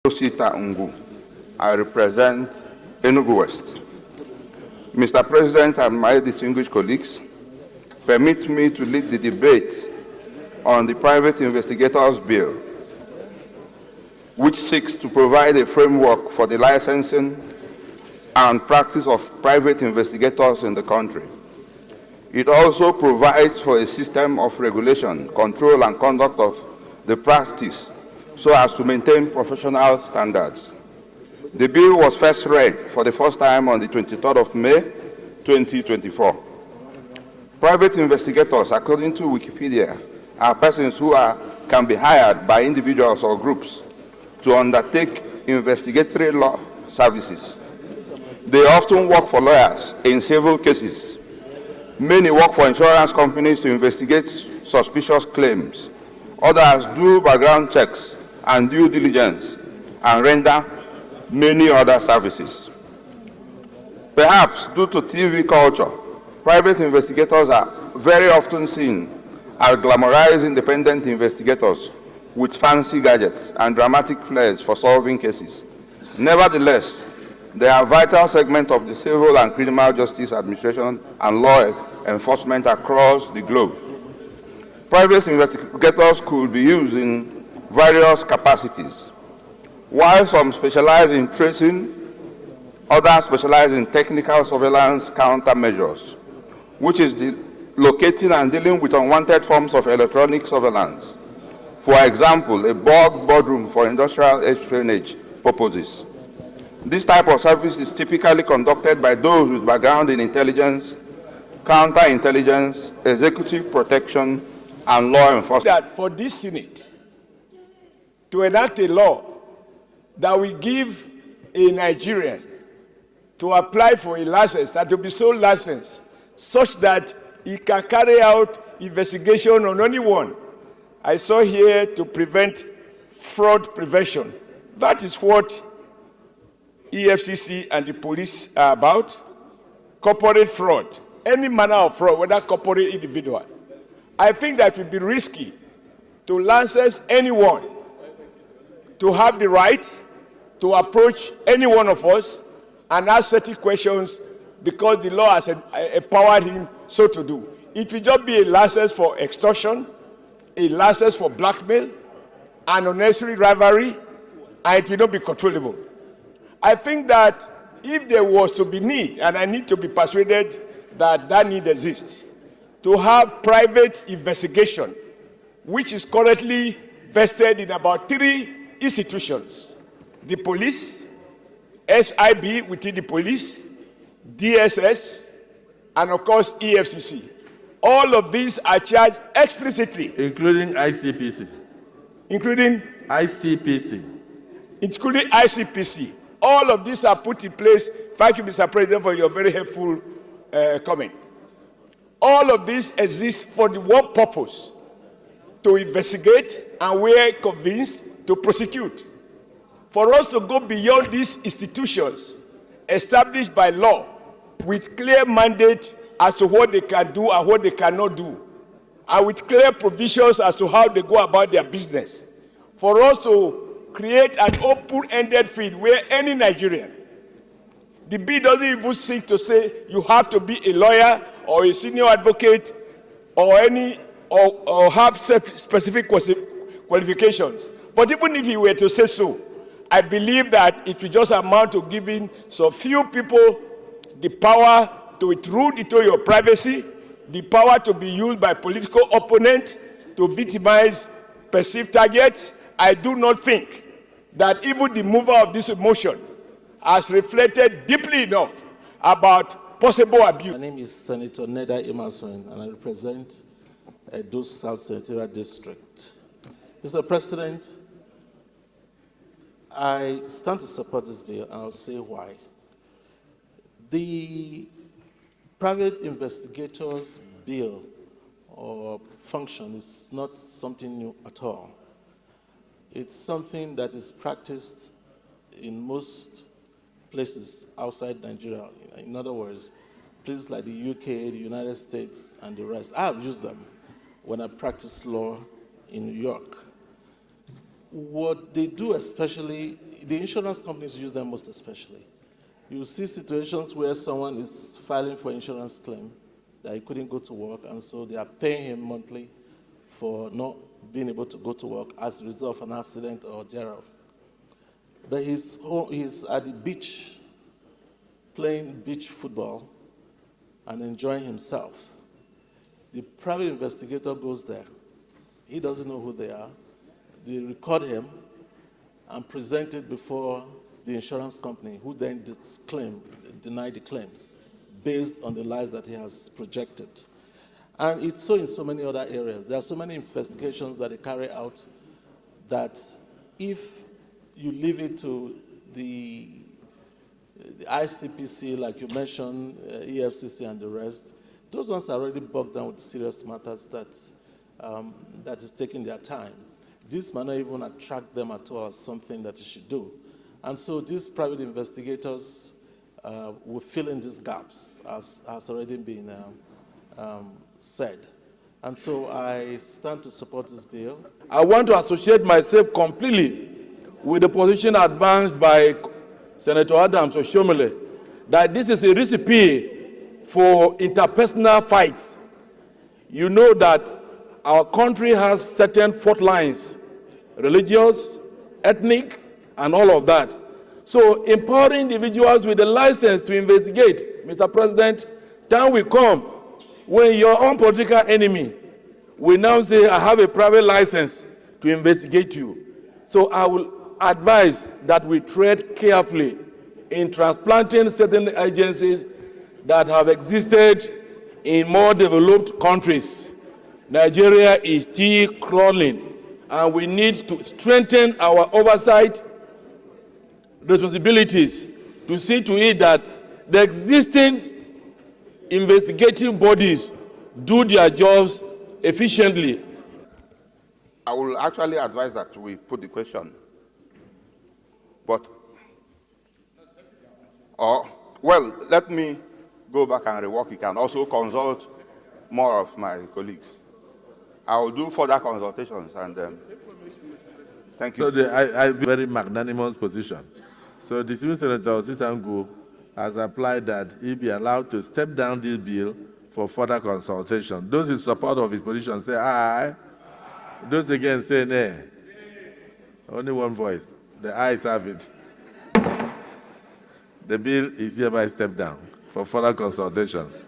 Osita Ngu. I represent Enugu West. Mr. President and my distinguished colleagues, permit me to lead the debate on the Private Investigators Bill, which seeks to provide a framework for the licensing and practice of private investigators in the country. It also provides for a system of regulation, control, and conduct of the practice so as to maintain professional standards. The bill was first read for the first time on the 23rd of May, 2024. Private investigators, according to Wikipedia, are persons who can be hired by individuals or groups to undertake investigatory law services. They often work for lawyers in civil cases. Many work for insurance companies to investigate suspicious claims. Others do background checks and due diligence and render many other services. Perhaps due to TV culture, private investigators are very often seen as glamorized independent investigators with fancy gadgets and dramatic flares for solving cases. Nevertheless, they are a vital segment of the civil and criminal justice administration and law enforcement across the globe. Private investigators could be used in various capacities. While some specialize in tracing, others specialize in technical surveillance countermeasures, which is the locating and dealing with unwanted forms of electronic surveillance. For example, a boardroom for industrial espionage purposes. This type of service is typically conducted by those with background in intelligence, counterintelligence, executive protection, and law enforcement. That for this Senate to enact a law that will give a Nigerian to apply for a license and to be so licensed such that he can carry out investigation on anyone. I saw here to prevent fraud prevention. That is what EFCC and the police are about. Corporate fraud, any manner of fraud, whether corporate or individual. I think that would be risky to license anyone to have the right to approach any one of us and ask certain questions because the law has empowered him so to do. It will just be a license for extortion, a license for blackmail, an unnecessary rivalry, and it will not be controllable. I think that if there was to be need, and I need to be persuaded that that need exists, to have private investigation, which is currently vested in about 3 institutions: the police, SIB within the police, DSS, and of course EFCC. All of these are charged explicitly. Including ICPC. Including? ICPC. Including ICPC. All of these are put in place. Thank you, Mr. President, for your very helpful comment. All of this exists for the one purpose: to investigate and, where convinced, to prosecute. For us to go beyond these institutions established by law with clear mandate as to what they can do and what they cannot do, and with clear provisions as to how they go about their business. For us to create an open-ended field where any Nigerian, the bill doesn't even seek to say you have to be a lawyer or a senior advocate or have specific qualifications. But even if you were to say so, I believe that it will just amount to giving so few people the power to intrude into your privacy, the power to be used by political opponents to victimize perceived targets. I do not think that even the mover of this motion has reflected deeply enough about possible abuse. My name is Senator Neda Emerson, and I represent Edo South Senatorial District. Mr. President, I stand to support this bill, and I'll say why. The Private Investigators Bill or function is not something new at all. It's something that is practiced in most places outside Nigeria. In other words, places like the UK, the United States, and the rest. I have used them when I practiced law in New York. What they do especially, the insurance companies use them most especially. You see situations where someone is filing for insurance claim that he couldn't go to work, and so they are paying him monthly for not being able to go to work as a result of an accident or thereof. But he's at the beach playing beach football and enjoying himself. The private investigator goes there. He doesn't know who they are. They record him and present it before the insurance company, who then deny the claims based on the lies that he has projected. And it's so in so many other areas. There are so many investigations that they carry out that if you leave it to the ICPC, like you mentioned, EFCC and the rest, those ones are already bogged down with serious matters that is taking their time. This might not even attract them at all as something that you should do. And so these private investigators will fill in these gaps, as has already been said. And so I stand to support this bill. I want to associate myself completely with the position advanced by Senator Adams Oshomole that this is a recipe for interpersonal fights. You know that our country has certain fault lines, religious, ethnic, and all of that. So empowering individuals with a license to investigate, Mr. President, time will come when your own political enemy will now say, I have a private license to investigate you. So I will advise that we tread carefully in transplanting certain agencies that have existed in more developed countries. Nigeria is still crawling, and we need to strengthen our oversight responsibilities to see to it that the existing investigative bodies do their jobs efficiently. I will actually advise that we put the question. But, well, let me go back and rework it and also consult more of my colleagues. I will do further consultations and thank you. So I very magnanimous position. So the Civil Senator Sisangu has applied that he be allowed to step down this bill for further consultation. Those in support of his position say aye. Those against say nay. Only one voice. The ayes have it. The bill is hereby stepped down for further consultations.